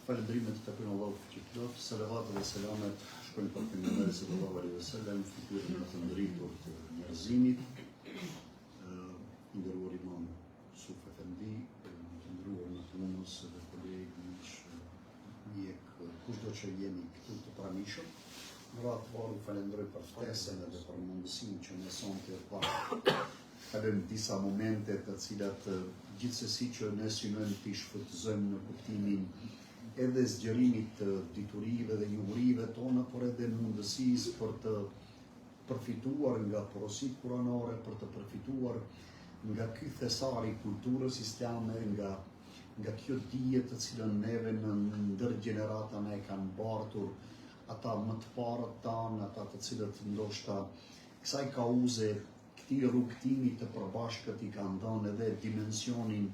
Falëndrimet të takojnë Allahut që plot, salavat dhe selamet shkojnë për pejgamberin sallallahu alaihi wasallam, fytyrën më të ndritur të njerëzimit. Nderuar Imam Suf Efendi, të nderuar në punës dhe kolegë, mjek, kushdo që jeni këtu të pranishëm. Në radhë të parë falenderoj për ftesën edhe për mundësinë që më sonte pa kalojmë disa momente të cilat gjithsesi që ne synojmë të shfrytëzojmë në kuptimin edhe zgjerimit të diturive dhe njohurive tona, por edhe mundësisë për të përfituar nga porosit kuranore, për të përfituar nga ky thesar i kulturës islame, nga kjo dije të cilën neve në ndër gjenerata ne kanë bartur ata më të parët tanë, ata të cilët ndoshta kësaj kauze këtij rrugtimi të përbashkët i kanë dhënë edhe dimensionin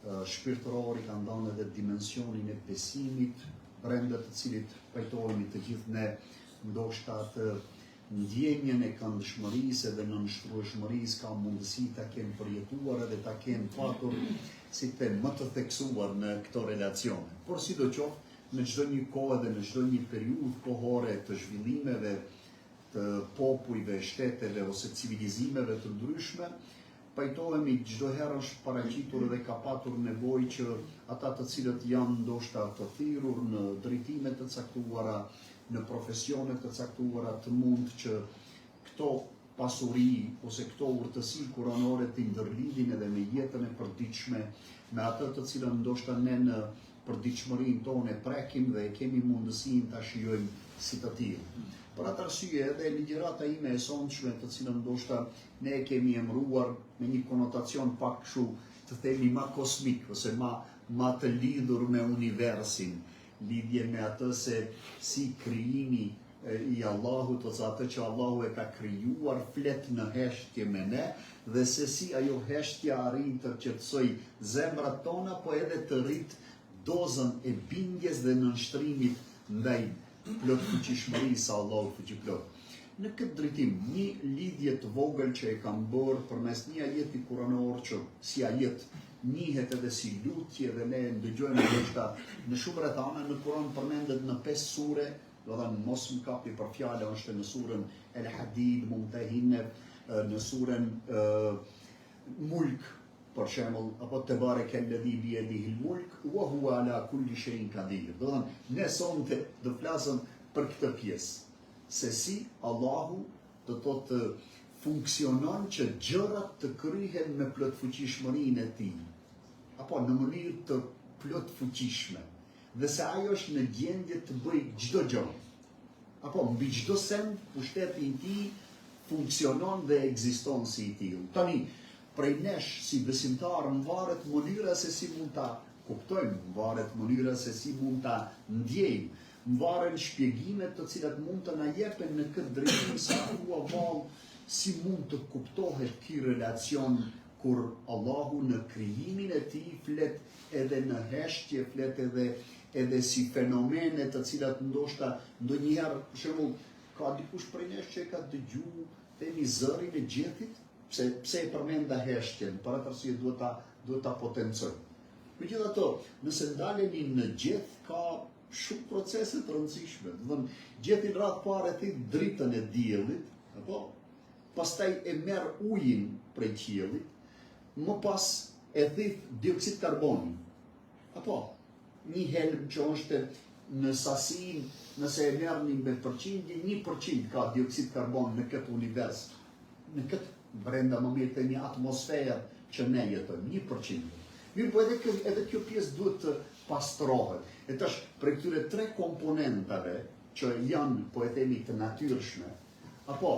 shpirtëror, i kanë dhënë edhe dimensionin e besimit, brenda të cilit pajtohemi të gjithë ne, ndoshta atë ndjenjen e këndshmërisë dhe nënshtrueshmërisë ka mundësi ta kenë përjetuar edhe ta kenë patur si të më të theksuar në këto relacione. Por sidoqoftë, në çdo një kohë dhe në çdo një periudhë kohore të zhvillimeve të popujve, shteteve ose civilizimeve të ndryshme, pajtohemi çdo herë është paraqitur dhe ka patur nevojë që ata të cilët janë ndoshta të thirrur në drejtime të caktuara, në profesione të caktuara, të mund që këto pasuri ose këto urtësi kuranore të ndërlidhin edhe me jetën e përditshme, me atë të cilën ndoshta ne në përditshmërinë tonë e prekim dhe kemi mundësinë ta shijojmë si të tillë. Për atë arsye edhe ligjërata ime e sonshme, të cilën ndoshta ne e kemi emëruar me një konotacion pak kështu, të themi ma kosmik ose ma të lidhur me universin, lidhje me atë se si krijimi i Allahut ose atë që Allahu e ka krijuar flet në heshtje me ne dhe se si ajo heshtja arrin të qetësoj zemrat tona, po edhe të rrit dozën e bindjes dhe nënshtrimit ndaj plot fuqishmërisë së Allahut fuqiplot. Në këtë drejtim, një lidhje të vogël që e kam bërë përmes një ajeti kuranor që si ajet njihet edhe si lutje dhe ne ndëgjojmë ndoshta në shumë rrethana në Kur'an përmendet në 5 sure, do të thënë mos më kapi për fjalë, është në surën El Hadid, Mumtahine, në surën Mulk, për shembull, apo Tebarekalladhi biyadihil mulk wa huwa ala kulli shay'in qadir. Do të thënë, ne sonte do flasëm për këtë pjesë, se si Allahu do të funksionon që gjërat të kryhen me plot fuqishmërinë e tij, apo në mënyrë të plot fuqishme, dhe se ajo është në gjendje të bëjë çdo gjë. Apo mbi çdo send pushteti i tij funksionon dhe ekziston si i tillë. Tani prej nesh si besimtar varet mënyra se si mund ta kuptojmë, varet mënyra se si mund ta ndjejmë, varen shpjegimet të cilat mund të na jepen në këtë drejtim sa thua vallë si mund të kuptohet ky relacion kur Allahu në krijimin e tij flet edhe në heshtje, flet edhe si fenomene të cilat ndoshta ndonjëherë, për shembull, ka dikush prej nesh që e ka dëgjuar themi zërin e gjethit, pse e përmenda heshtjen, për atë arsye duhet ta potencoj. Megjithatë, nëse ndalemi në gjeth ka shumë procese të rëndësishme. Do të thonë, gjethi radh parë thith dritën e diellit, apo pastaj e merr ujin prej qiellit, më pas e thith dioksid karboni. Apo një helm që është në sasinë, nëse e merrni me përqindje, 1% ka dioksid karbon në këtë univers, në këtë brenda më mirë të një atmosferë që ne jetojmë, 1%. Mirë, po edhe kjo pjesë duhet të pastrohet. E tash, për këtyre 3 komponentave që janë, po e themi, të natyrshme, apo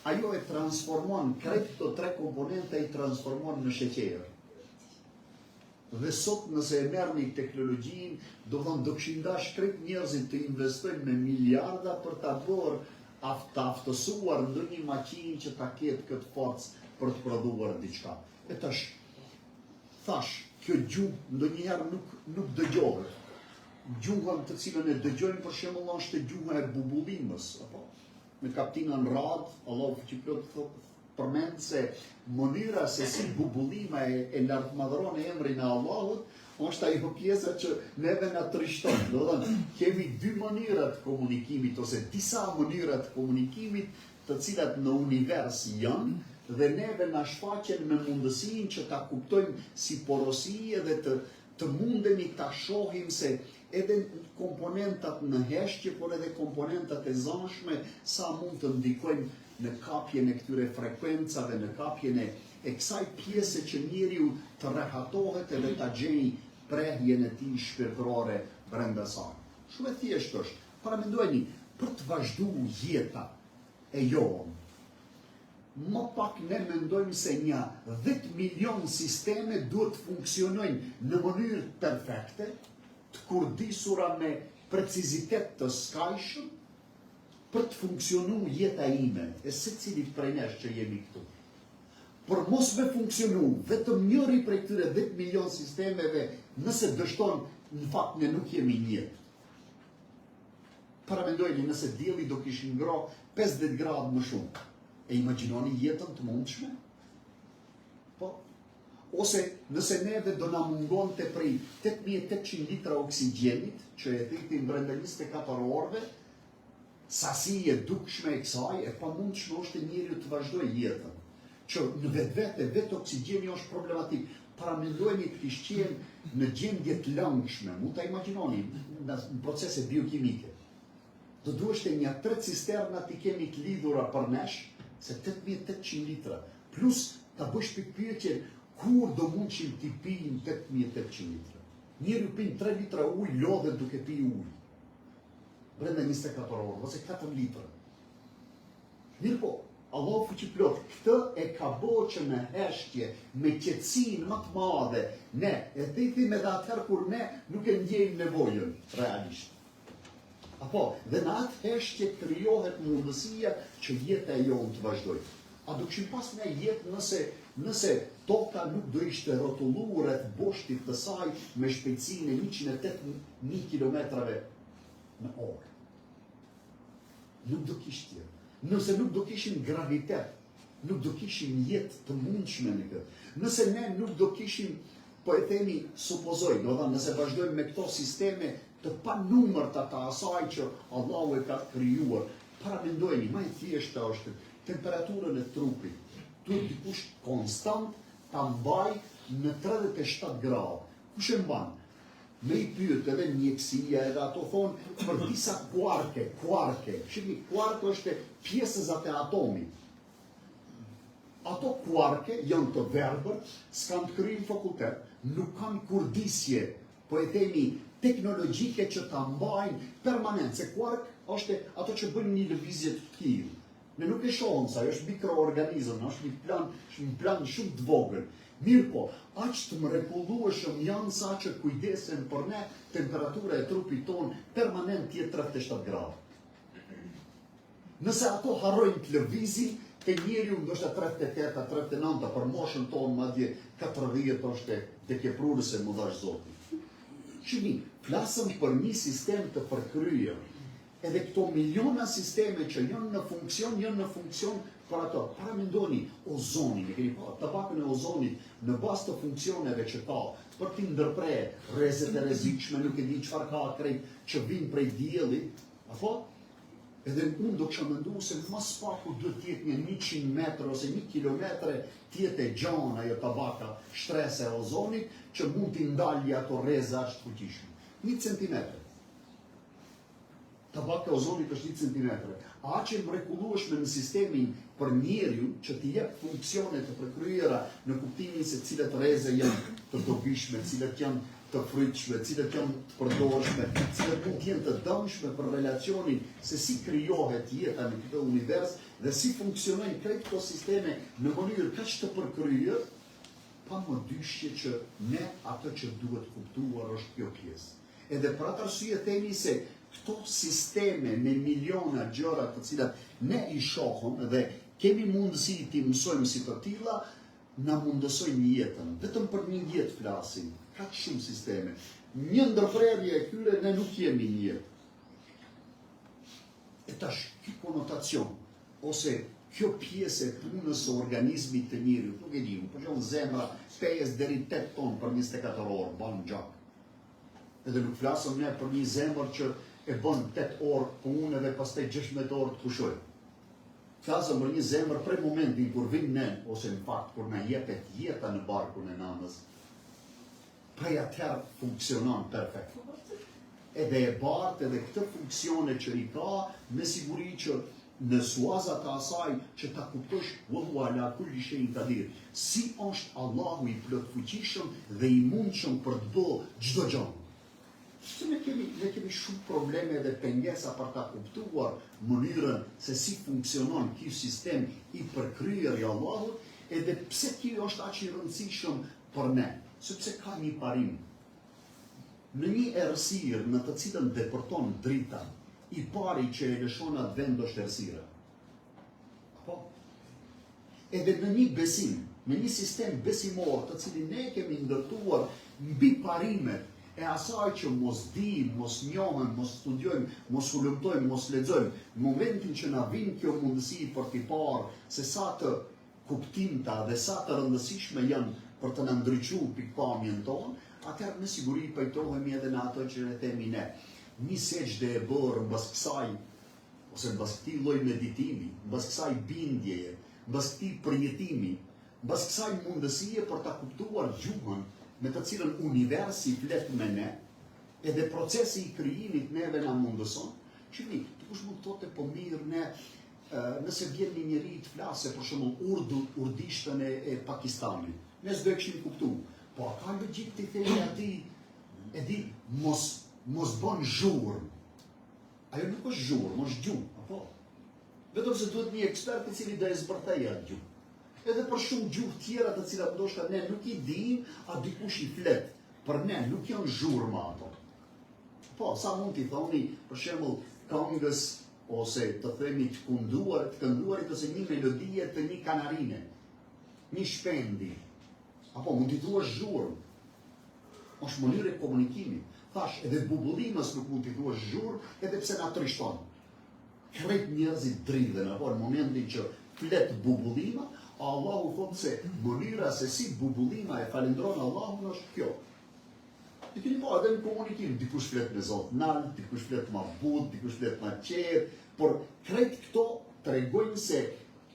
ajo e transformon, krejt këto 3 komponente i transformon në sheqer. Dhe sot nëse e merrni teknologjinë, do kishin dash krejt njerëzit të investojnë me miliarda për ta bërë të aftësuar ndonjë maqinë që ta ketë këtë forcë për të prodhuar diçka. E tash, thash, kjo gjuhë ndonjëherë nuk dëgjohet. Gjuhën të cilën e dëgjojmë për shembull është gjuha e bubullimës, apo në kaptinën Rad, Allahu fuqiplot përmend se mënyra se si bubullima e lartmadhëron emrin e Allahut është ajo pjesa që neve na trishton. Do të thënë, kemi dy mënyra të komunikimit ose disa mënyra të komunikimit, të cilat në univers janë dhe neve na shfaqen me mundësinë që ta kuptojmë si porosi dhe të mundemi ta shohim se edhe komponentat në heshtje, por edhe komponentat e zanshme sa mund të ndikojnë në kapjen e këtyre frekuencave, në kapjen e kësaj pjese që njeriu të rehatohet edhe ta gjejë prehjen e tij shpirtërore brenda saj. Shumë e thjeshtë është. Paramendojeni, për të vazhduar jeta e jonë, më pak ne mendojmë se një 10 milion sisteme duhet të funksionojnë në mënyrë perfekte, të kurdisura me precizitet të skajshëm, për të funksionu jeta ime, e secilit prej nesh që jemi këtu. Por mos me funksionu, vetëm njëri prej këtyre 10 milion sistemeve, nëse dështon, në fakt ne nuk jemi njëtë. Paramendojni nëse dielli do kishin ngro 50 gradë më shumë. E imagjinoni jetën të mundshme? Po. Ose nëse neve do na mungon të prej 8800 litra oksigjenit, që e thithim brenda 24 orëve, sasi e dukshme e kësaj, e pa mundshme është njeriu të vazhdoj jetën. Që në vetë oksigjeni është problematik. Paramendojni të kishtë qenë në gjendje të lëngshme, mund ta imagjinoni në procese biokimike. Do duheshte një 3 cisterna t'i kemi të lidhura për nesh, se 8800 litra, plus ta bësh pikpyetje kur do mundshim t'i pijmë 8800 litra. Njeriu pin 3 litra ujë, lodhet duke pi ujë. Brenda 24 orë, ose 4 litra. Mirë po, Allah fuqiplot, këtë e ka bo që në heshtje, me qetësinë më të madhe, ne, e thithim edhe atëherë kur ne nuk e ndjejmë nevojën, realisht. Apo, dhe në atë heshtje krijohet mundësia që jeta e jonë të vazhdojë. A do kishim pas ne jetë nëse toka nuk do ishte rrotulluar rreth boshtit të saj me shpejtësinë e 180.000 kilometrave në orë. Nuk do kishte. Nëse nuk do kishim gravitet, nuk do kishim jetë të mundshme në këtë. Nëse ne nuk do kishim, po e themi, supozoj, do thënë, nëse vazhdojmë me këto sisteme të pa numër të asaj që Allahu e ka krijuar, paramendojeni, më e thjeshta është temperaturën e trupit. Duhet dikush konstant ta mbaj në 37 gradë. Kush e mban? Me i pyet edhe mjekësia, edhe ato thonë për disa kuarke. Shikni, kuark është pjesëzat e atomit. Ato kuarke janë të verbër, s'kan të kryjnë fakultet, nuk kanë kurdisje, po e themi teknologjike që ta mbajnë permanent, se kuark është ato që bëjnë një lëvizje të tillë. Ne nuk e shohim sa, është mikroorganizëm, është një plan shumë të vogël. Mirë po, aq të mrekullueshëm janë sa që kujdesen për ne, temperatura e trupit tonë permanent jetë 37 gradë. Nëse ato harrojnë të lëvizin, ke njeriu ndoshta 38, 39, për moshën tonë madje 40 është dekjeprurëse më dhash Zoti. Shihni, flasëm për një sistem të përkryer. Edhe këto miliona sisteme që janë në funksion për ato. Paramendoni ozonin, e keni pa, tabakën e ozonit në bazë të funksioneve që ka, për t'i ndërpre rrezet e rrezikshme, nuk e di çfarë ka krejt që vinë prej diellit, apo? Edhe unë do kisha menduar se më spaku duhet të jetë një 100 metrë ose 1 kilometre të jetë e gjanë ajo tabaka shtrese e ozonit që mund t'i ndalë ato rreza të fuqishme. 1 centimetër. Tabaka e ozonit është 1 centimetër. A që mrekullueshme në sistemin për njeriu që t'i jep funksione të përkryera në kuptimin se cilat rreze janë të dobishme, cilat janë të frytshme, cilat janë të përdorshme, cilat mund të jenë të dëmshme për relacionin se si krijohet jeta në këtë univers dhe si funksionojnë krejt këto sisteme në mënyrë kaq të përkryer, pa më dyshje që ne atë që duhet kuptuar është kjo pjesë. Edhe për atë arsye themi se këto sisteme me miliona gjëra të cilat ne i shohim dhe kemi mundësi t'i mësojmë si të tilla, na mundësojnë jetën. Vetëm për një jetë flasim. Ka shumë sisteme. Një ndërprerje e këtyre ne nuk jemi një jetë. E tash ky konotacion ose kjo pjesë e punës së organizmit të njeriut, nuk e di, për shembull zemra 5 deri 8 ton për 24 orë bën gjak. Edhe nuk flasëm ne për një zemër që e bën 8 orë punë dhe pastaj 16 orë të pushoj. Flasëm për një zemër prej momentin kur vin ne, ose në fakt kur na jepet jeta në barkun e nanës, prej atëherë funksionon perfekt. Edhe e bartë edhe këtë funksione që i ka, me siguri që në suazat e asaj që ta kuptosh wallahu ala kulli shay'in qadir. Si është Allahu i plot fuqishëm dhe i mundshëm për të bërë çdo gjë. Ne kemi shumë probleme dhe pengesa për ta kuptuar mënyrën se si funksionon ky sistem i përkryer i Allahut, edhe pse ky është aq i rëndësishëm për ne, sepse ka një parim. Në një errësirë në të cilën depërton drita, i pari që e lëshon atë vend është errësira. Po. Edhe në një besim, në një sistem besimor të cilin ne kemi ndërtuar mbi parimet e asaj që mos dim, mos njohëm, mos studiojmë, mos hulumtojmë, mos lexojmë, në momentin që na vin kjo mundësi për t'i parë se sa të kuptimta dhe sa të rëndësishme janë për të na ndriçuar pikpamjen tonë, atëherë me siguri pajtohemi edhe në ato që ne themi ne. Një sejdë e bërë mbas kësaj, ose mbas këtij lloj meditimi, mbas kësaj bindjeje, mbas këtij përjetimi, mbas kësaj mundësie për ta kuptuar gjuhën me të cilën universi flet me ne, edhe procesi i krijimit neve na mundëson. Shihni, dikush mund të thotë po mirë ne nëse vjen një njeri të flasë për shembull urdishtën e Pakistanit. Ne s'do e kishim kuptuar. Po ka logjik të themi atij, e di, mos bën zhurmë. Ajo nuk është zhurmë, është gjuhë, apo? Vetëm se duhet një ekspert i cili do e zbërthejë atë gjuhë. Edhe për shumë gjuhë tjera të cilat ndoshta ne nuk i dim, a dikush i flet. Për ne nuk janë zhurmë ato. Po, sa mund t'i thoni, për shembull, këngës ose të themi të kënduarit ose një melodie të një kanarine, një shpendi. Apo mund t'i thuash zhurmë. Është mënyrë e komunikimit. Thash, edhe bubullimës nuk mund t'i thuash zhurmë, edhe pse na trishton. Krejt njerëzit dridhen, apo në momentin që flet bubullima, Allahu thotë se mënyra se si bubullima e falendron Allahun është kjo. Ti keni pa edhe në komunikim, dikush flet me Zot nalt, dikush flet ma but, dikush flet ma qetë, por krejt këto tregojnë se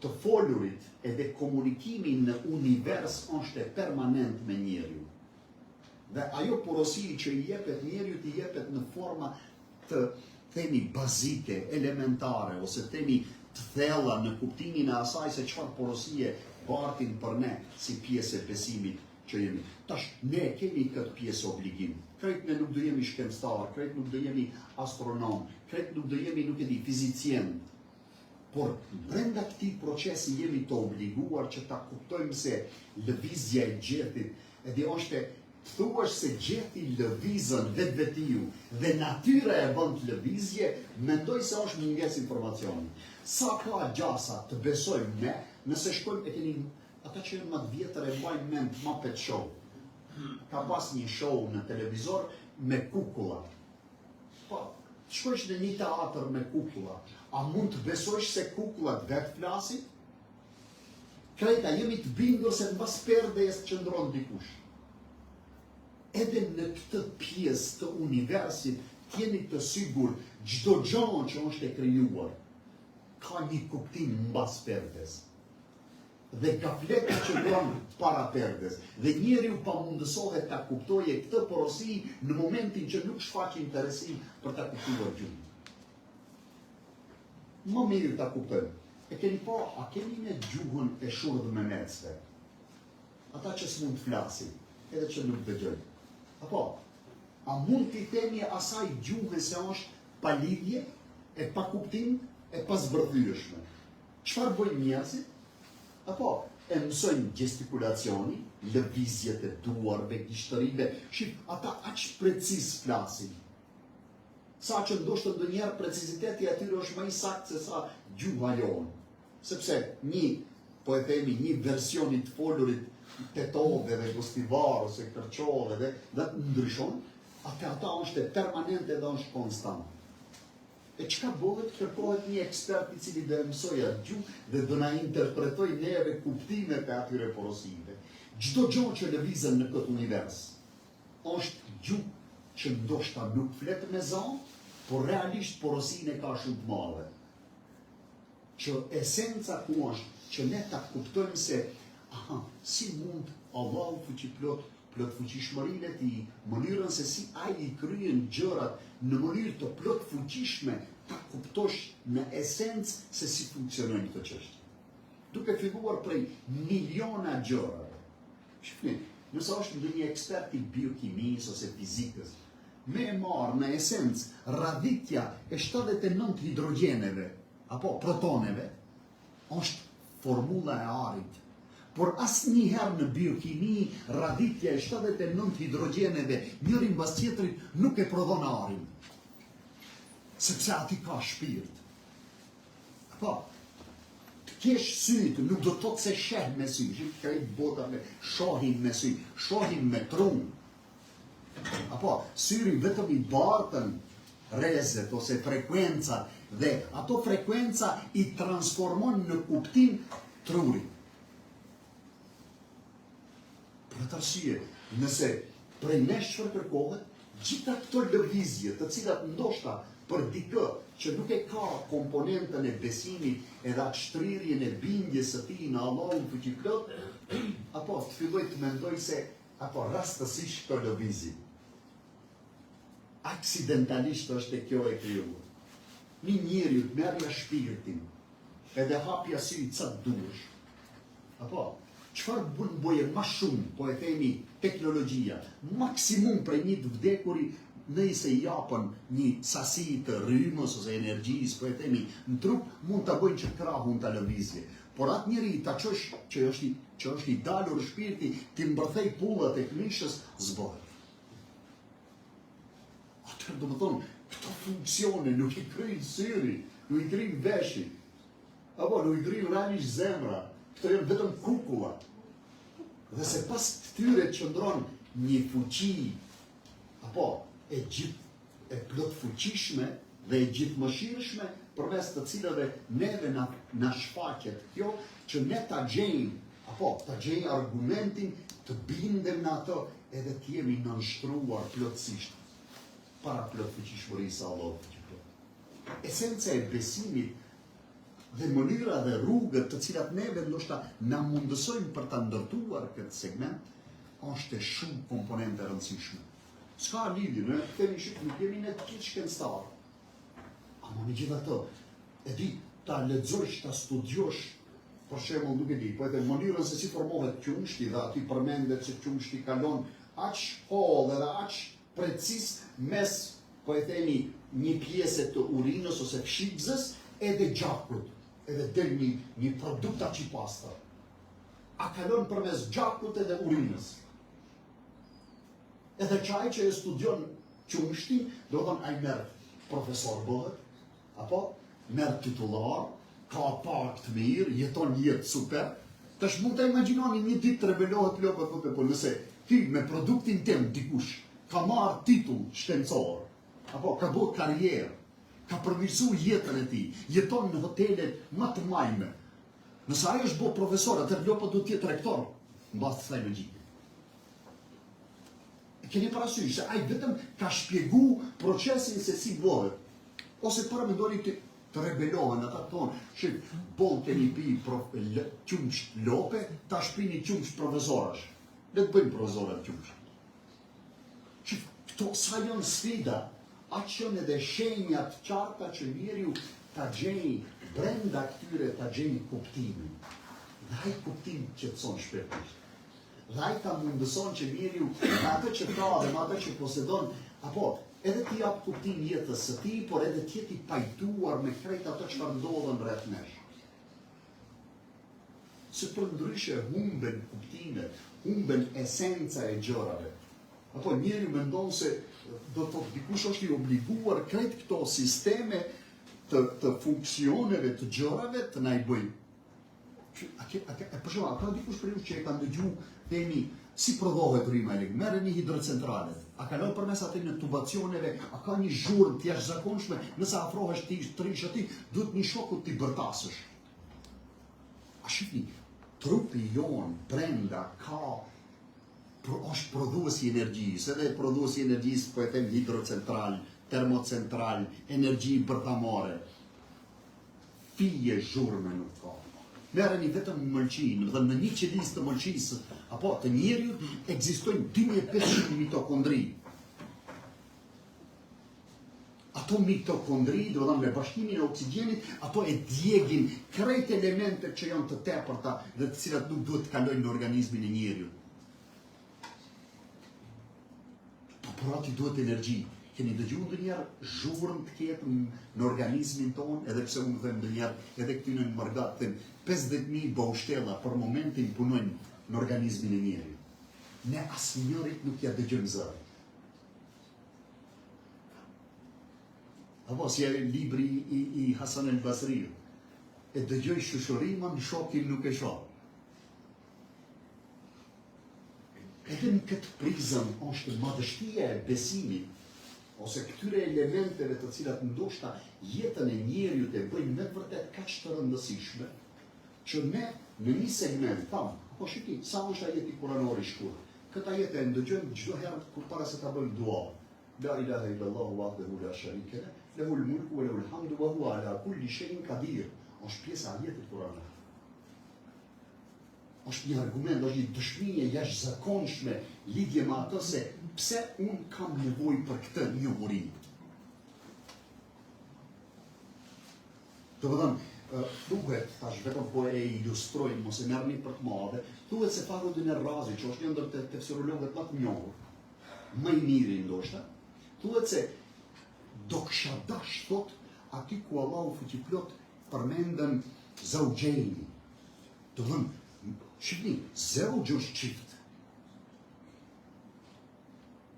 të folurit edhe komunikimi në univers është permanent me njeriu. Dhe ajo porosi që i jepet njeriu i jepet në forma të themi bazike, elementare, ose themi të thella në kuptimin e asaj se çfarë porosie bartin për ne si pjesë e besimit që jemi. Tash ne kemi këtë pjesë obligim. Krejt ne nuk do jemi shkencëtar, krejt nuk do jemi astronom, krejt nuk do jemi, nuk e di, fizicien. Por brenda këtij procesi jemi të obliguar që ta kuptojmë se lëvizja e gjetit edhe është thuash se gjeti lëvizën vetvetiu dhe natyra e bën të lëvizje, mendoj se është mungesë informacioni. Sa ka gjasa të besojmë ne, nëse shkojmë e keni ata që janë më të vjetër e mbajnë mend Muppet Show. Ka pas një show në televizor me kukulla. Po, shkojsh në një teatër me kukulla, a mund të besojsh se kukullat vetë flasin? Krejta jemi të bindur se mbas perdes qëndron dikush. Edhe në këtë pjesë të universit, jeni të sigur çdo gjë që është e krijuar ka një kuptim mbas perdes. Dhe gafleta që bën para perdes. Dhe njeriu pamundësohet ta kuptojë këtë porosi në momentin që nuk shfaq interesim për ta kuptuar gjën. Më mirë ta kuptojmë. E keni pa, a keni në gjuhën e shurdhmenecëve? Ata që s'mund të flasin, edhe që nuk dëgjojnë. Apo, a mund t'i themi asaj gjuhën se është pa lidhje, e pa kuptim, e pa zbërthyeshme? Çfarë bëjnë njerëzit? Apo, e mësojnë gestikulacioni, lëvizjet e duarve, gishtërive, shif, ata aq preciz flasin. Sa që ndoshta ndonjëherë preciziteti atyre është më i saktë se sa gjuha jonë. Sepse po e themi, një version i të folurit tetove dhe gostivar ose kërqove dhe ndryshon, ata është permanente dhe është konstant. E çka bëhet? Kërkohet një ekspert I cili do mësoj atë gjuhë dhe do na interpretoj neve kuptimet e atyre porosive. Çdo gjë që lëvizën në këtë univers është gjuhë që ndoshta nuk flet me zon, por realisht porosinë ka shumë të madhe. Që esenca ku është që ne ta kuptojmë se si mund Allahu fuqiplot fuqishmërinë e tij, mënyrën se si ai I kryen gjërat në mënyrë të plot fuqishme, ta kuptosh në esencë se si funksionojnë këto çështje. Duke filluar prej miliona gjërave. Shifni, nëse është ndonjë ekspert I biokimisë ose fizikës, me e marrë në esencë radhitja e 79 hidrogeneve apo protoneve është formula e arit. Por asnjëherë në biokimi radhitja e 79 hidrogeneve njëri mbas tjetrit nuk e prodhon arin. Sepse ati ka shpirt. Apo, të kesh syt nuk do të thotë se sheh me sy, krejt bota me shohin me sy, shohin me trun. Apo, syri vetëm I bartën rezet ose frekuencat dhe ato frekuenca I transformon në kuptim trurin. Për atë arsye, nëse prej nesh çfarë kërkohet, gjitha këto lëvizje, të cilat ndoshta për dikë që nuk e ka komponentën e besimit edhe atë shtrirjen e bindjes së tij në Allahun fuqiplot, apo të filloj të mendoj se apo rastësisht këto lëvizje. Aksidentalisht është e kjo e krijuar. Një njeriu të merrja shpirtin, edhe hapja sy sa duhesh. Apo çfarë bën boje më shumë, po e themi teknologjia, maksimum prej një të vdekuri nëse I japën një sasi të rrymës ose energjisë, po e themi në trup, mund ta bëjnë që krahun ta lëvizje. Por atë njeri ta çosh që është I dalur shpirti, ti mbërthej pullat e mishës, zbohet. Atëherë do të thonë, këto funksione nuk I kryjnë syri, nuk I kryjnë veshi, apo nuk I kryjnë realisht zemra. Këto janë vetëm kukulla. Dhe se pas këtyre qëndron një fuqi, apo e plot fuqishme dhe e gjithëmëshirshme, përmes të cilave neve na shfaqet kjo, që ne ta gjejmë, apo ta gjejmë argumentin, të bindem në ato, edhe të jemi nënshtruar plotësisht para plot fuqishmërisë së Allahut. Esenca e besimit dhe mënyra dhe rrugët të cilat neve ndoshta na mundësojnë për ta ndërtuar këtë segment, është e shumë komponente rëndësishme. S'ka lidhje, ne themi nuk jemi ne të gjithë shkencëtar. Ama megjithatë, e di ta lexosh, ta studiosh, për shembull, nuk e di, po edhe mënyrën se si formohet qumshti dhe aty përmendet se qumshti kalon aq hollë dhe aq precis mes, po e themi, një pjesë të urinës ose fshikzës edhe gjakut. Edhe del një produkt aq I pastër. A kalon përmes gjakut edhe urinës. Edhe çaj që e studion qumshtin, do të thonë ai merr profesor bëhet, apo merr titullar, ka pak të mirë, jeton jetë super. Tash mund ta imagjinoni një ditë të rebelohet plot thotë, po nëse ti me produktin tim dikush ka marr titull shkencor, apo ka bërë karrierë, ka përmirësuar jetën e tij, jeton në hotelet më të majme. Nëse ai është bërë profesor, atëherë lopa duhet të jetë rektor, mbas kësaj logjike. Keni parasysh se ai vetëm ka shpjeguar procesin se si bëhet. Ose para mendoni të rebelohen ata tonë, shit, boll keni pi qumsht lope, ta shpini qumsht profesorash. Le të bëjmë profesorat qumsht. Shit, këto sa janë sfida, aq janë edhe shenjat qarta që njeriu ta gjejë brenda këtyre ta gjejë kuptimin. Dhe ai kuptim qetëson shpirtin. Dhe ai ta mundëson që njeriu me atë që ka dhe me atë që posedon, apo edhe t'i jap kuptim jetës së tij, por edhe të jetë I pajtuar me krejt ato çfarë ndodhen rreth nesh. Se përndryshe humben kuptimet, humben esenca e gjërave. Apo njeriu mendon se do të thotë dikush është I obliguar krejt këto sisteme të funksioneve të gjërave të na I bëjnë. Për shumë, a ka dikush për ju që e ka ndëgju themi si prodhohet rryma elektrike? Merre një hidrocentrale. A kalon përmes atë në tubacioneve, a ka një zhurmë të jashtëzakonshme, nëse afrohesh ti të rish aty, duhet një shoku ti bërtasësh. A shihni, trupi jon brenda është prodhues i energjisë, edhe prodhues i energjisë po e them hidrocentral, termocentral, energji bërthamore. Fije zhurme nuk ka. Merreni vetëm mëlçin, dhe në një qelis të mëlçisë apo të njeriut ekzistojnë 2500 mitokondri. Ato mitokondri, do të thonë me bashkimin e oksigjenit, ato e djegin krejt elementet që janë të tepërta dhe të cilat nuk duhet të kalojnë në organizmin e njeriut. Por ati duhet energji. Keni dëgju ndonjëherë zhurmë të ketë në organizmin tonë, edhe pse unë them ndonjëherë edhe këty në Mërgat, them 50.000 baushtella për momentin punojnë në organizmin e njeriut. Ne asnjërit nuk ja dëgjojmë zërin. Apo si e libri i Hasan el Basriut, e dëgjoj shushurimin, shokin nuk e shoh. Edhe në këtë prizëm është madhështia e besimit, ose këtyre elementeve të cilat ndoshta jetën e njeriut e bëjnë me vërtet kaq të rëndësishme, që ne në një segment tham, apo shiki, sa është ajeti kuranor i shkurt. Këtë ajet e ndëgjojmë çdo herë kur para se ta bëjmë dua. La ilaha illallah wahdahu la sharika lahu, lahul mulku wa lahul hamdu wa huwa ala kulli shay'in qadir. Është pjesa e ajetit kuranor. Është një argument, është një dëshmi e jashtëzakonshme lidhje me ato se pse unë kam nevojë për këtë njohuri. Do të thonë, thuhet, tash vetëm po e ilustroj, mos e merrni për të madhe, thuhet se Fakhrudin Razi, që është një ndër tefsirologët më të njohur, më i miri ndoshta, thuhet se do kisha dash thot aty ku Allahu fuqiplot përmendën zaugjeni. Do të thonë, shihni, zauj është çift.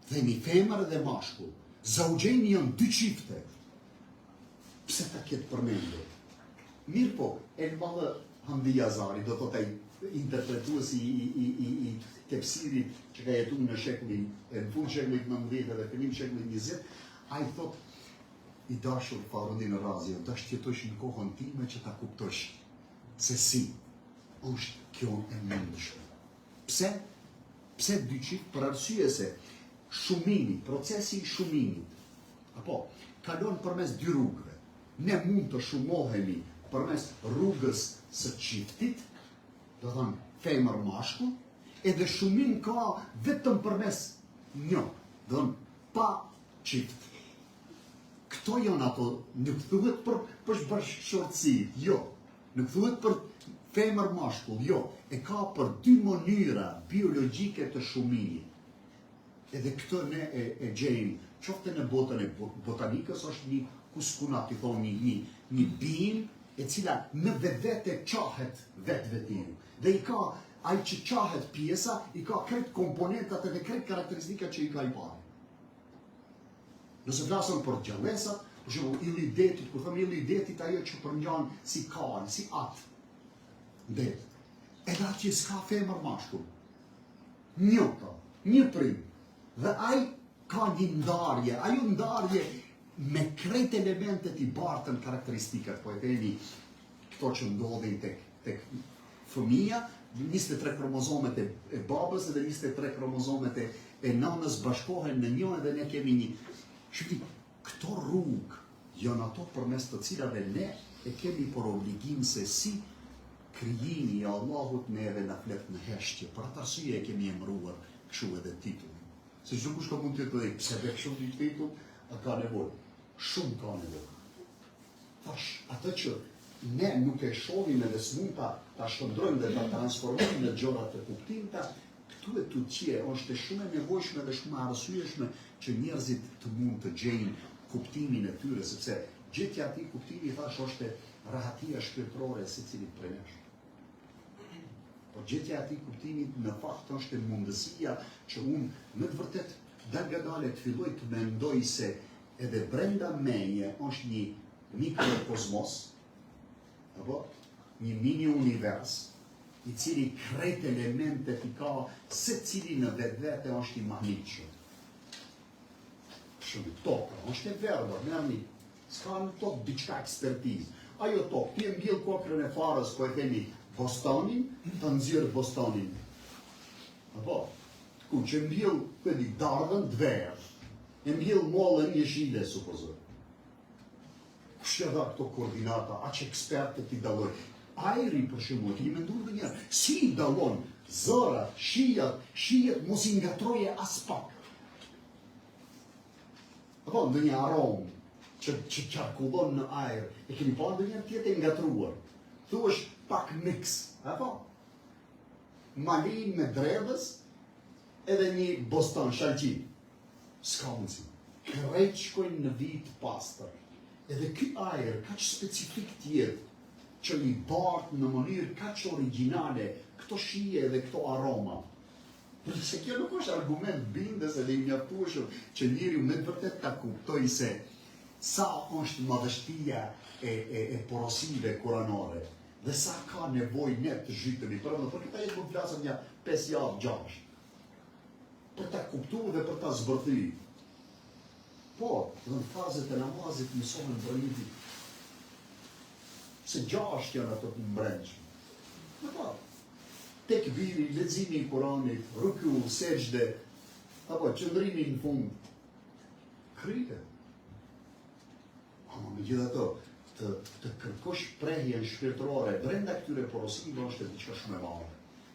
Themi femër dhe mashkull. Zaugjeni janë dy çifte. Pse ta ketë përmendur? Mirë po, Elmalle Hamdi Yazari, do thotë ai interpretuesi i tefsirit që ka jetuar në shekullin e fund shekullit 19 dhe fillim shekullit 20, ai thotë i dashur Fakhrudin Razi, dash të jetosh në kohën time që ta kuptosh se si është kjo e mundshme. Pse? Pse dy qift? Për arsye se shumimi, procesi i shumimit, apo kalon përmes dy rrugëve. Ne mund të shumohemi përmes rrugës së qiftit, do thonë femër mashkull, edhe shumim ka vetëm përmes një, do thonë pa qift. Këto janë ato, nuk thuhet për bashkëshortësi, jo. Nuk thuhet për femër mashkull, jo. E ka për dy mënyra biologjike të shumimit. Edhe këtë ne e gjejmë, qofte në botën e botanikës, është një kuskunat, i thonë një bimë, e cila në vetvete qahet vetvetin. Dhe i ka, ai që qahet pjesa, i ka krejt komponentat edhe krejt karakteristikat që i ka i pari. Nëse flasëm për gjallësat, për shembull illi i detit, kur thëmë illi i detit ajo që përngjan si kal, si atë. Det. Edhe atje s'ka femër mashkull. Një ka, një prim. Dhe ai ka një ndarje, ajo ndarje me krejt elementet i bartën karakteristikat, po e themi këto që ndodhin tek fëmija, 23 kromozomet e babës dhe 23 kromozomet e nanës bashkohen në një dhe ne kemi një. Shqipti, këto rrugë janë ato përmes të cilave ne e kemi për obligim se si krijimi i Allahut neve na flet në heshtje. Për atë arsye e kemi emëruar kështu edhe titullin. Se çdo kush ka mund të thotë, pse be kështu ti titull, a ka nevojë. Shumë ka nevojë. Tash, atë që ne nuk e shohim edhe s'mund ta shndrojmë dhe ta transformojmë në gjëra të kuptimta, këtu e tutje është shumë e nevojshme dhe shumë e arsyeshme që njerëzit të mund të gjejnë kuptimin e tyre, sepse gjetja e atij kuptimi thash është rahatia shpirtërore e secilit prej nesh. Por gjetja e atij kuptimit në fakt është mundësia që unë në të vërtet dalgadale të filloj të mendoj se edhe brenda meje është një mikrokozmos, apo një mini univers, i cili krejt elementet i ka, se cili në vetë është i mahniqëm. Shumë tokë, është e verdhër, merrni, s'ka në tokë diçka ekspertizë. Ajo tokë, ti e mbjell kokrën e farës, po e themi Bostonin, të nxjerr Bostonin. Apo, ku që mbjell, këdi, dardhën, dverë, e mbjell mollën jeshile, supozoj. Kush ja dha këto koordinata, aq ekspertë ti dalloj. Ajri për shembull, ti mendon ndonjëherë, si i dallon zërat, shijet mos i ngatroje as pak. Apo ndonjë aromë që qarkullon në ajër, e keni pa ndonjëherë tjetë e ngatruar. Thuash pak mix, apo? Malin me dredhës, edhe një boston shalqin. S'ka mundsi. Krejt shkojnë në vit pastër. Edhe ky ajër kaq specifik tjetë, që i bartë në mënyrë kaq origjinale këto shije dhe këto aroma. Se kjo nuk është argument bindës edhe i mjaftueshëm që njeriu me vërtet ta kuptojë se sa është madhështia e porosive kuranore dhe sa ka nevojë ne të zhytemi. Për këta jetë mund flasëm një 5 javë 6. Për ta kuptuar dhe për ta zbërthyer. Po, në fazet e namazit mësohen për një ditë. Se 6 janë ato të mbrëmshme. Tekbiri, leximi i Kuranit, ruku, sejdë, apo qëndrimi në fund. Krije. Ama megjithatë, të kërkosh prehjen shpirtërore brenda këtyre porosive është diçka shumë e madhe.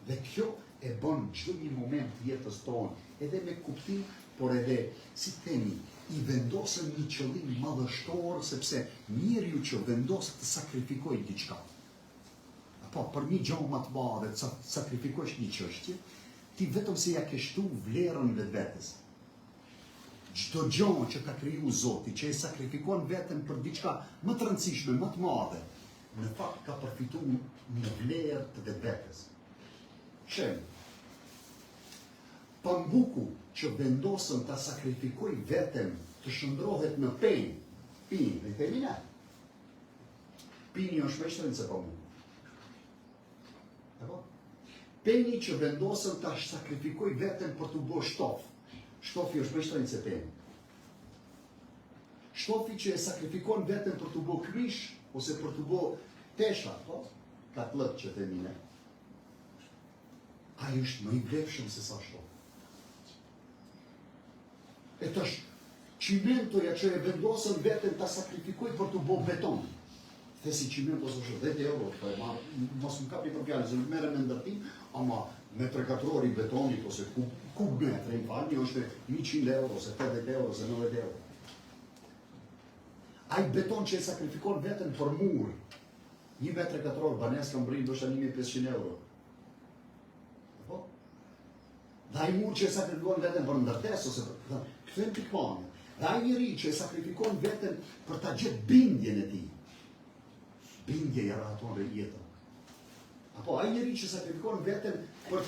Dhe kjo e bën çdo një moment të jetës tonë, edhe me kuptim, por edhe, si themi, i vendosën një qëllim madhështor, sepse njeriu që vendos të sakrifikoj diçka. Apo për një gjë më të madhe, të sakrifikosh një çështje, ti vetëm se ja ke shtu vlerën vetvetes. Çdo gjë që ka kriju Zoti, që e sakrifikon veten për diçka më të rëndësishme, më të madhe, në fakt ka përfituar një vlerë të vetvetes. Shembull, pambuku që vendosën ta sakrifikoj veten të shndrohet në penë, pinë, e themi ne. Pini është më i shtrenjtë se pambuku. Apo? Peni që vendosën ta sakrifikoj veten për të bërë shtof. Shtofi është më i shtrenjtë se peni. Shtofi që e sakrifikon veten për të bërë krysh ose për të bërë tesha, po? Katlët që themi ne. Ai është më i vlefshëm se sa shtofi. E tash, qimentoja që e vendosën veten ta sakrifikoj për të bërë beton. The si qimentos është 10 euro, po e marr, mos më kapi për fjalë, se nuk merrem me ndërtim, ama me trekatëror i betonit ose kubmetre, infali është 100 euro, ose 80 euro, ose 90 euro. Ai beton që e sakrifikon veten për mur, 1 metër katror banes ka mbri ndoshta 1500 euro. Apo? Dhe ai mur që e sakrifikon veten për ndërtesë ose për kthem pikpamje. Dhe ai njeri që e sakrifikon veten për ta gjetë bindjen e tij. Bindje i rahaton dhe jetën. Apo ai njeri që sakrifikon veten për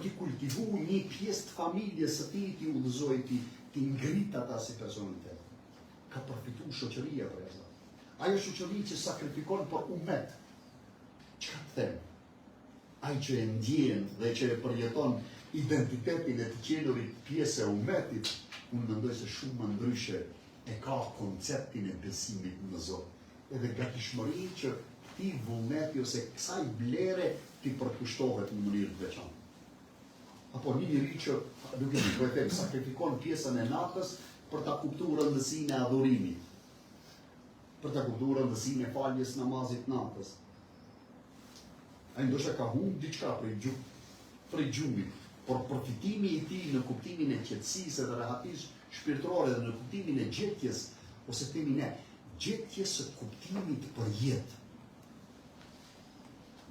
ti kultivu një pjesë të familjes së tij, ti udhëzoj, ti ngrit ata si personalitet. Ka përfituar shoqëria për këtë. Ajo shoqëri që sakrifikon për umet. Çka të them? Ai që e ndjen dhe që e përjeton identitetin e të qenurit pjesë e umetit, unë mendoj se shumë më ndryshe e ka konceptin e besimit në Zot. Edhe gatishmërinë që këtij vullneti ose kësaj vlere ti përkushtohet në mënyrë të veçantë. Apo një njeri që, duke një po e them, sakrifikon pjesën e natës për ta kuptuar rëndësinë e adhurimit, për ta kuptuar rëndësinë e faljes namazit natës. Ai ndoshta ka humbur diçka prej gjumit, por përfitimi i tij në kuptimin e qetësisë dhe rahatisë shpirtërore dhe në kuptimin e gjetjes, ose themi ne, gjetjes së kuptimit për jetë.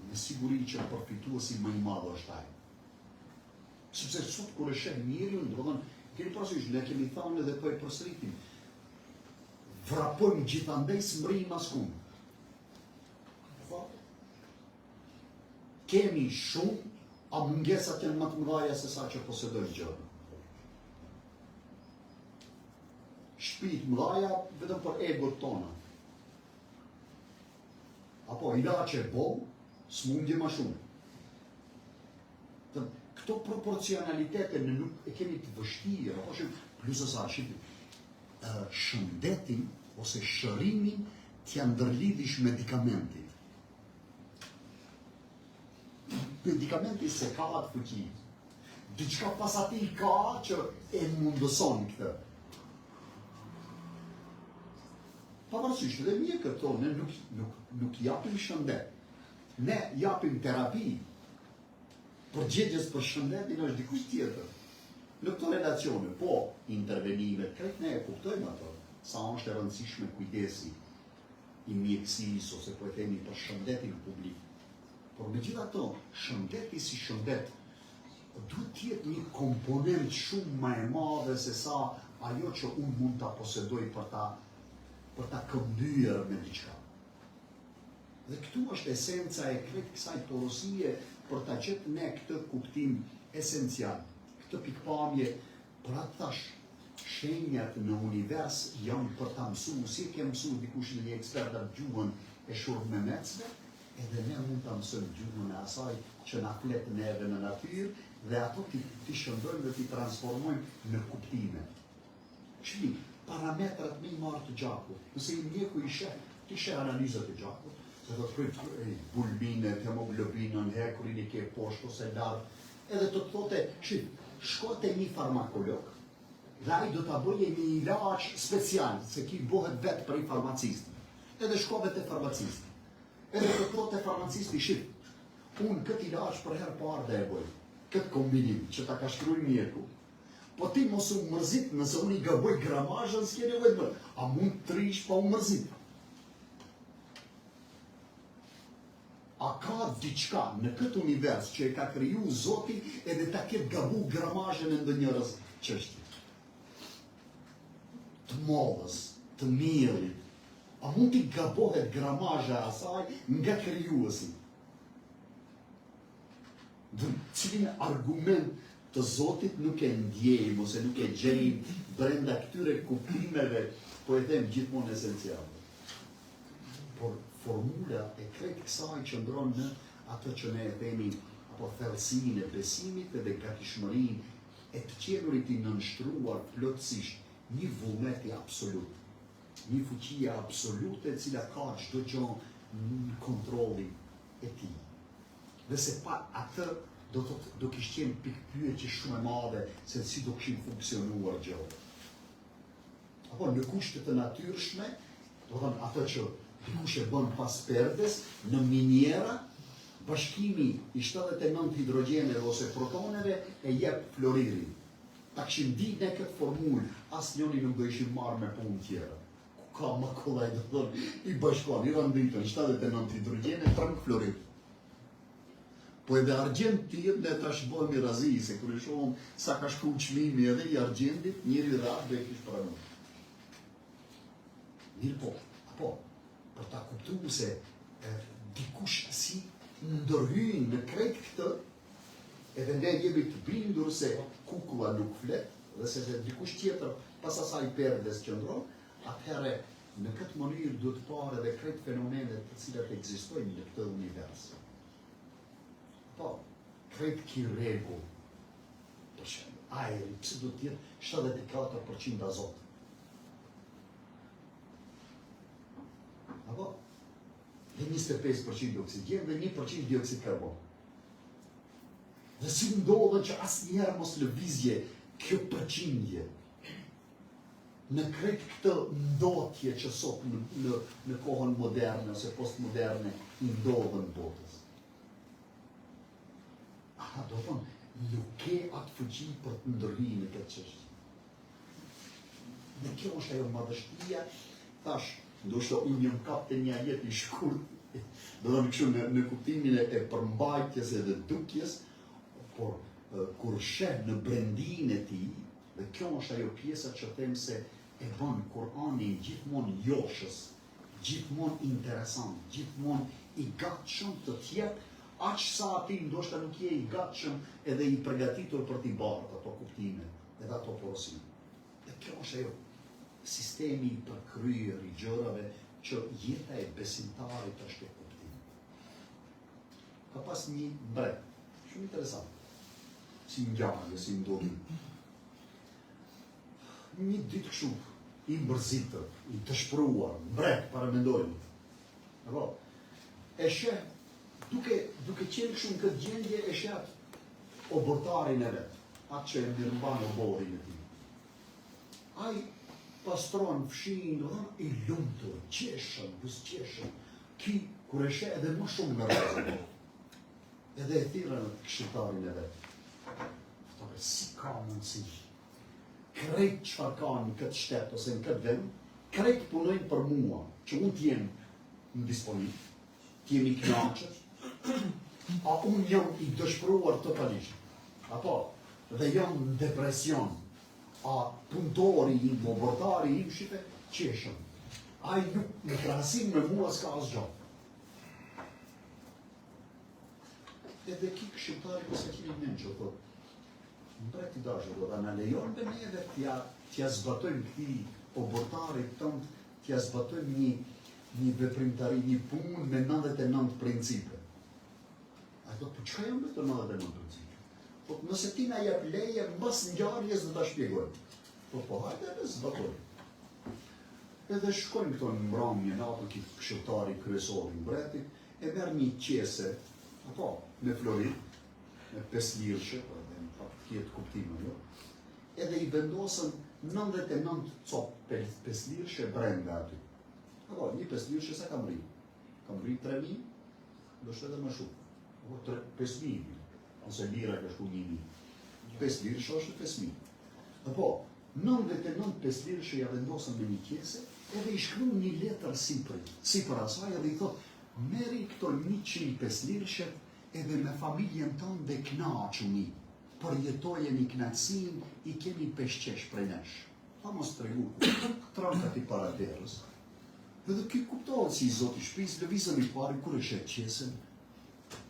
Me siguri që përfituesi më i madh është ai. Sepse sot kur e sheh njeriu, domethënë, keni parasysh, ne kemi thënë edhe po e përsëritim. Vrapojmë gjithandej smrim askund. Kemi shumë, a mungesat janë më të mëdha se sa që posedojmë gjë. Shpirt mëdha vetëm për egot tona. Apo ilaçe bom, Smundje ma shumë. Këto proporcionalitete në nuk e kemi të vështirë, apo që plus asaj, shëndetin ose shërimin t'ja ndërlidhish medikamentit. Medikamenti se ka atë fuqi. Diçka pas atij ka që e mundëson këtë. Pavarësisht edhe mjekët tonë nuk japim shëndet. Ne japim terapi. Përgjegjës për shëndetin është dikush tjetër. Në këto relacione, po, intervenimet, krejt ne e kuptojmë ato, sa është e rëndësishme kujdesi i mjekësisë ose po e themi për shëndetin publik. Por megjithatë, shëndeti si shëndet duhet të jetë një komponent shumë më e madhe se sa ajo që unë mund ta posedoj për ta këmbyer me diçka. Dhe këtu është esenca e krejt kësaj porosie për ta gjetë ne këtë kuptim esencial, këtë pikpamje, për atë thash, shenjat në univers janë për ta mësuar, si ke mësuar dikush në një ekspert në gjuhën e Shurb Mehmetësve, edhe ne mund ta mësojmë gjuhën e asaj që na flet neve në natyrë dhe ato ti shëndojmë dhe ti transformojmë në kuptime. Shini, parametrat më i marrë të gjakut, nëse i mjeku i sheh, ti sheh analizat e gjakut, se do të kryt bulmine, hemoglobinën, hekurin i ke poshtë ose lartë, edhe të thote, shko te një farmakolog, dhe ai do ta bëjë një ilaç special, se ki bëhet vetë për i farmacist. Edhe shkove te farmacisti. Edhe të thote farmacisti, unë këtë ilaç për herë parë dhe e bëj, këtë kombinim që ta ka shkruaj mjeku. Po ti mos u mërzit, nëse unë i gaboj gramazhën, s'ke nevojë të bërë. A mund të rish pa u mërzit? A ka diçka në këtë univers që e ka kriju Zoti edhe ta ketë gabu gramazhën e ndonjërës çështje? Të modës, të mirrit. A mund t'i gabohet gramazha asaj nga krijuesi? Cilin argument të Zotit nuk e ndjejmë ose nuk e gjejmë brenda këtyre kuptimeve, po e them gjithmonë esenciale. Por formula e krejt kësaj qëndron në atë që ne e themi apo thellësinë e besimit dhe gatishmërinë e të qenurit i nënshtruar plotësisht një vullneti absolut, një fuqie absolute e cila ka çdo gjë në kontrollin e tij. Dhe se pa atë do kishte qenë pikpyetje shumë e madhe se si do kishin funksionuar gjërat. Apo në kushte të natyrshme, do thënë atë që dikush e bën pas perdes, në miniera, bashkimi i 79 hidrogeneve ose protoneve e jep floririn. Ta kishim ditë ne këtë formulë, asnjëri nuk do ishim marrë me punë tjera. Ku ka më kollaj, do thonë, i bashkuan, i rënditën 79 hidrogene, 3 florid. Po edhe argjenti ne tash bëhemi razi, se kur e shohim sa ka shku çmimi edhe i argjentit, njëri rradh do e kish pranuar. Mirë po, apo për ta kuptuar se dikush si ndërhyjnë në krejt këtë, edhe ne jemi të bindur se kukulla nuk flet, dhe se dikush tjetër pas asaj perdes qëndron, atëherë në këtë mënyrë duhet të parë edhe krejt fenomenet të cilat ekzistojnë në këtë univers. Po, krejt ki rregull, për shembull, ajri, pse duhet të jetë 74% azot? Apo? Dhe 25% oksigjen dhe 1% dioksid karbon. Dhe si ndodhe që asnjëherë mos lëvizje kjo përqindje në krejt këtë ndotje që sot në kohën moderne ose postmoderne i ndodhen botës. Aha, do thonë, nuk ke atë fuqi për të ndërhyjë në këtë çështje. Dhe kjo është ajo madhështia, thash, ndoshta unë jam kap të një jetë i shkurt, do të kështu në kuptimin e përmbajtjes edhe dukjes, por kur sheh në brendin e tij, dhe kjo është ajo pjesa që them se e bën Kur'anin gjithmonë joshës, gjithmonë interesant, gjithmonë i gatshëm të tjetë, aq sa ati ndoshta nuk je i gatshëm edhe i përgatitur për t'i bartë ato kuptime edhe ato porosime. Dhe kjo është ajo sistemi i përkryer i gjërave që jeta e besimtarit është e kuptim. ka pas një mbret, shumë interesant, si ngjarje, si ndodhi. Një ditë kështu, i mbërzitur, i dëshpëruar, mbret, paramendojmë. Apo, e sheh, duke qenë kështu në këtë gjendje, e sheh atë obortarin e vet, atë që e mirëmban oborrin e tij. Ai pastron fshin, i lumtur, qeshëm, buzëqeshëm, ki kur e sheh edhe më shumë nervozë. Edhe e thirrën këshilltarin e vet. Thotë si ka mundësi? Krejt çfarë kanë në këtë shtet ose në këtë vend, krejt punojnë për mua, që unë t'jem në disponib, t'jem i kënaqur, a unë jam i dëshpëruar totalisht. Apo, dhe jam në depresion, a punëtori im, obortari im shipe, qeshëm. Ai nuk në krahasim me mua s'ka asgjë. Edhe ki këshilltari ose ki një që thotë, mbret i dashur, do ta na lejon me neve t'ja zbatojmë këtij obortarit tonë, t'ja zbatojmë një veprimtari, një punë me 99 principe. Ai thotë, po çka janë këto 99 principe? Po nëse ti na jep leje, mbas ngjarjes do ta shpjegoj. Po hajde edhe zbatoj. Edhe shkojnë këto në mbrëmje, natën ki këshilltari kryesor i mbretit, e merr një qese, apo, me florit, me 5 lirëshe, tjetë kuptimin, jo? Edhe i vendosën 99 copë 5 lirëshe brenda aty. Apo, një 5 lirëshe sa kam rri? Kam rri 3.000, do shtë edhe më shumë. Apo, 5.000, ose lira ka shku 1.000. 5 lirëshe është 5.000. Apo, 99 5 lirëshe ja vendosën me një qese, edhe i shkru një letër sipër asaj, edhe i thotë, meri këto 105 lirëshe edhe me familjen tonë dhe knaquni. Përjetoje një knaqësin, i kemi peshqesh prej nesh. Ta mos të regu, trankat i para derës. Edhe ki kuptohet si i zoti shpis, lëvizën i pari, kur e shet qesen,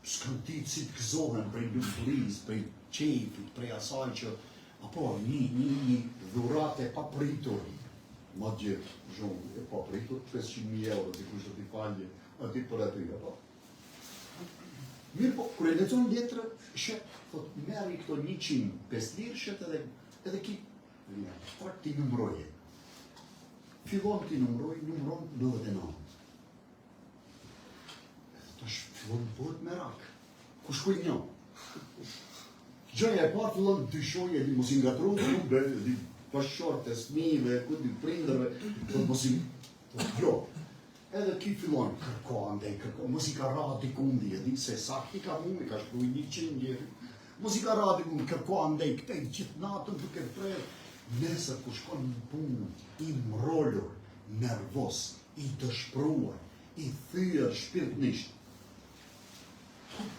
s'kan ti si të këzohen prej lumëturis, prej qefit, prej asaj që, apo një dhurat e papritur, ma gjithë, zhonë, e papritur, 500.000 euro, dikush do t'i falje, ati për aty, apo. Mirë po, kër e lexon letrë, thot, merri këto 105 lirëshet edhe ki, t'i numëroje. Fillon t'i numëron 99. Tash fillon bëhet merak. Ku shkuj një? Gjëja e parë fillon të dyshoje, mos i ngatru, di pashorte, fëmijëve, ku di prindërve, thot mos i jo. Edhe ki fillon, kërko andej, mos i ka ra dikundi, e di se sakti ka mu, i ka shkruj 100 lirë, mos i ka ra dikundi, kërko andej, këte gjithë natën duke frerë, nesër ku shkon në punë, i mrollur, nervos, i dëshpruar, i thyer shpirtnisht.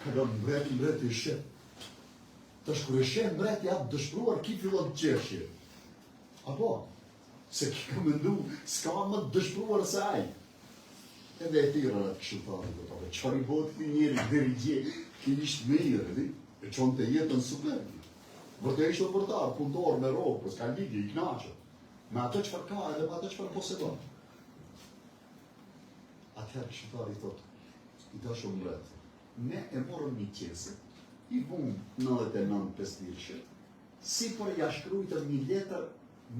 Këllon mbret i shet. Tash kur e shet mbret i atë dëshpruar, ki fillon të qeshje. Apo, se ki ka mendu, s'ka më të dëshpruar se aj. Edhe e tira atë këshilltari, çfarë i bëhet këtij njeri deri dje, ki ishte mirë, di? E çon të jetën super. Vërtet ishte obortar, punëtor me rrogë, s'ka lidhje, i kënaqet. Me atë çfarë ka edhe me atë çfarë posedon. Atëherë këshilltari thotë, i dashur mbret, ne e morëm një qese, i vum 99 5 lirëshe, si për ja shkrujtëm një letër,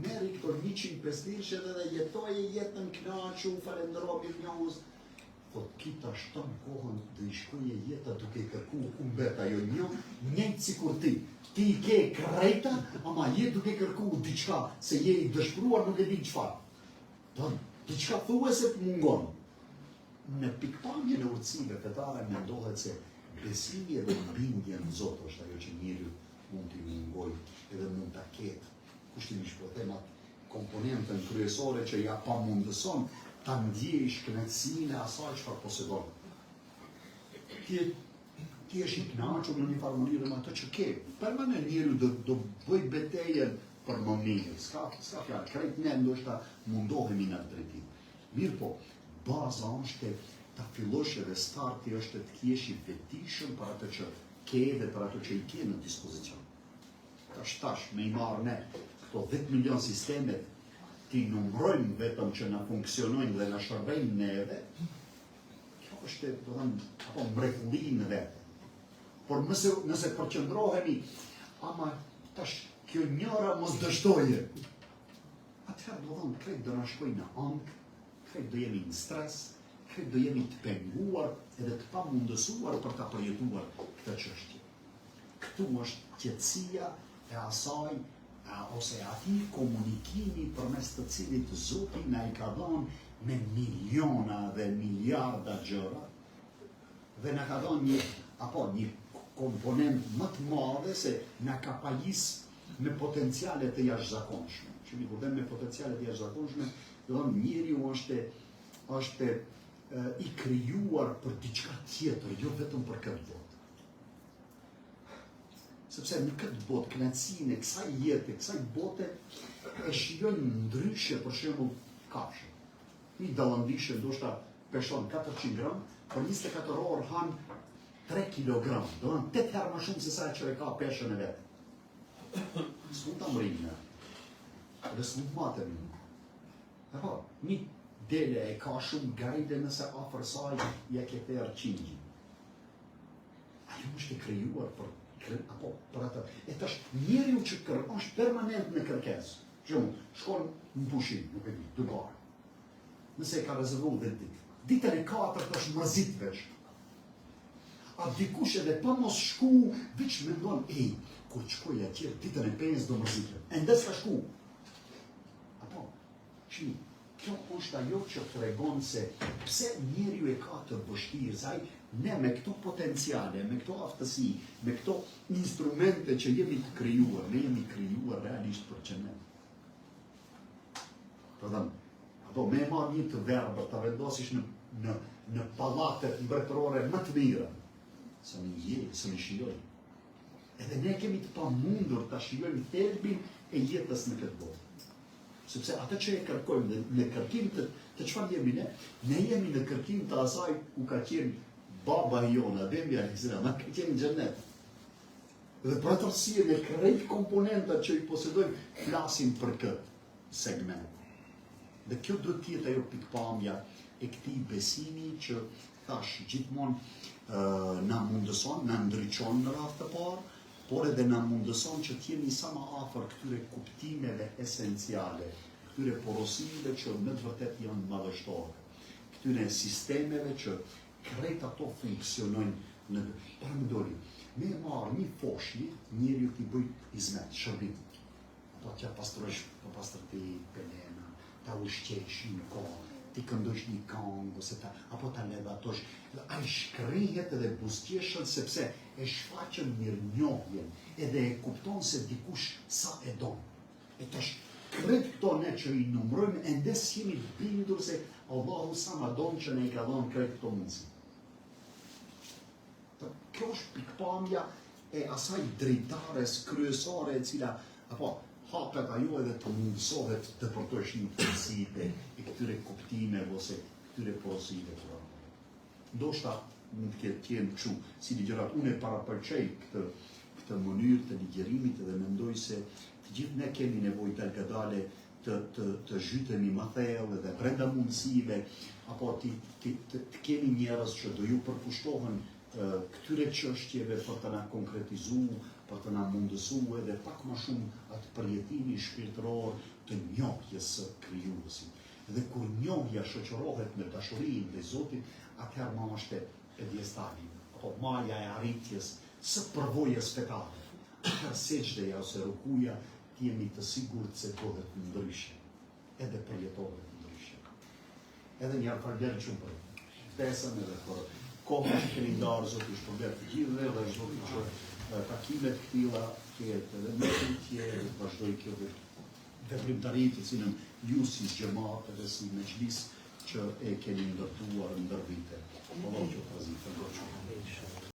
merri këto 105 lirëshe dhe jetoje jetën knaqu, falendero mirënjohës. Thot, kita shton kohën dhe i shkruaje jeta duke kërku ku mbet ajo njëjtë sikur ti. Ti i ke krejta, ama je duke kërku diçka, se je i dëshpëruar nuk e di çfarë. Diçka thuese të mungon. Në pikpamjen e urtësive fetare mendohet se besimi dhe bindja në Zot është ajo që njeriu mund t'i mungojë edhe mund ta ketë. Kushtimisht po them atë komponentën kryesore që ja pamundëson ta ndjejsh kënaqësinë e asaj çfarë posedon. Ti je i kënaqur në një farë mënyrë me atë që ke. Permanent njeriu do bëj betejën për më mirë. S'ka fjalë. Krejt ne ndoshta mundohemi në atë drejtim. Mirë po, baza është ta fillosh edhe starti është të kesh i vetishëm për atë që ke dhe për atë që i ke në dispozicion. Tash me i marrë ne këto 10 milion sistemet ti numrojmë vetëm që na funksionojnë dhe na shërbejnë neve, kjo është apo mrekulli në vetë. por nëse përqendrohemi, ama tash kjo njëra mos dështoje. Atëherë do thonë krejt do na shkojnë në ankth, krejt do jemi në stres, krejt do jemi të penguar edhe të pamundësuar për ta përjetuar këtë çështje. Këtu është qetësia e asaj ose atij komunikimi përmes të cilit Zoti na i ka dhënë me miliona dhe miliarda gjëra dhe na ka dhënë një komponent më të madhe se na ka pajis me potenciale të jashtëzakonshme. Që kur them me potenciale të jashtëzakonshme, do thonë njeriu është i krijuar për diçka tjetër, jo vetëm për këtë botë. Sepse në këtë botë, kënaqësinë e kësaj jete, kësaj bote e shijojnë ndryshe, për shembull kafshë. Një dallandishe ndoshta peshon 400 gram, për 24 orë han 3 kg, do të thonë 8 herë më shumë se sa që e ka peshën e vet. S'mund ta mrinë. Dhe s'mund të matem. Apo, një dele e ka shumë gajde nëse afër saj ja ke terë qingjin. Ajo është e krijuar për atë. E tash njeriu që është permanent në kërkesë. Shkon në pushim, nuk e di, Dubai. Nëse e ka rezervuar dhe ditën e 4 është mërzit vesh. A dikush edhe pa mos shku, veç mendon, kur shkoj atje ditën e 5 do mërzitem. Ende s'ka shku. Apo, shini, kjo është ajo që tregon se pse njeriu e ka të vështirë, sa ne me këto potenciale, me këto aftësi, me këto instrumente që jemi të krijuar, ne jemi krijuar realisht për qenë. Apo me marrë një të verbër, të vendosish në pallatet mbretërore më të mira, se në jetë, se në shijoj. Edhe ne kemi të pamundur të shijojmë thelbin e jetës në këtë botë. Sepse atë që e kërkojmë në kërkim të çfarë jemi ne? Ne jemi në kërkim të asaj ku ka qenë baba jonë, Ademi alayhis salam, ka qenë në xhenet. Dhe për atë arsye me krejt komponentat që i posedojmë, flasim për këtë segment. Dhe kjo duhet të jetë ajo pikpamja e këtij besimi që thash gjithmonë na mundëson, na ndriçon në radhë të parë, por edhe na mundëson që të jemi sa më afër këtyre kuptimeve esenciale, këtyre porosive që në të vërtetë janë madhështore, këtyre sistemeve që krejt ato funksionojnë në paramendori. Me marrë një foshni, njeriu t'i bëj hizmet, shërbim. Apo t'ja pastrojsh për pastërti, pelena, ta ushqesh në kohë, ti këndosh një këngë ose apo ta levatosh. Ai shkrihet edhe buzëqeshën sepse e shfaqen mirënjohjen, edhe e kupton se dikush sa e don. E tash krejt këto ne që i numrojmë, ende jemi të bindur se Allahu sa ma don që ne i ka dhënë krejt këto mundësi. Kjo është pikpamja e asaj drejtares kryesore e cila hapet ajo edhe të mundësohet të përtojsh një përësive e këtyre kuptime ose këtyre porosive. Ndoshta mund të kenë kështu, si ligjërat, unë e parapërqej këtë mënyrë të ligjerimit dhe mendoj se të gjithë ne kemi nevojë dalgadale të zhytemi më thellë dhe brenda mundësive, apo të kemi njerëz që do ju përkushtohen këtyre çështjeve për të na konkretizuar, për të na mundësuar edhe pak më shumë atë përjetimi shpirtëror të njohjes së Krijuesit. Dhe kur njohja shoqërohet me dashurinë ndaj Zotit, atëherë më është pjedestali, apo maja e arritjes së përvojës fetare. Atëherë sejdja ose rukuja të jemi të sigurt se bëhet ndryshe, edhe përjetohet ndryshe. Edhe një falënderim shumë për besën edhe për kohën që keni ndarë, Zoti ju shpërblet të gjithëve dhe Zoti që takimet këtilla ketë edhe më të tjerë dhe vazhdoj kjo veprimtari të cilën ju si xhamat edhe si mexhlis që e keni ndërtuar ndër vite.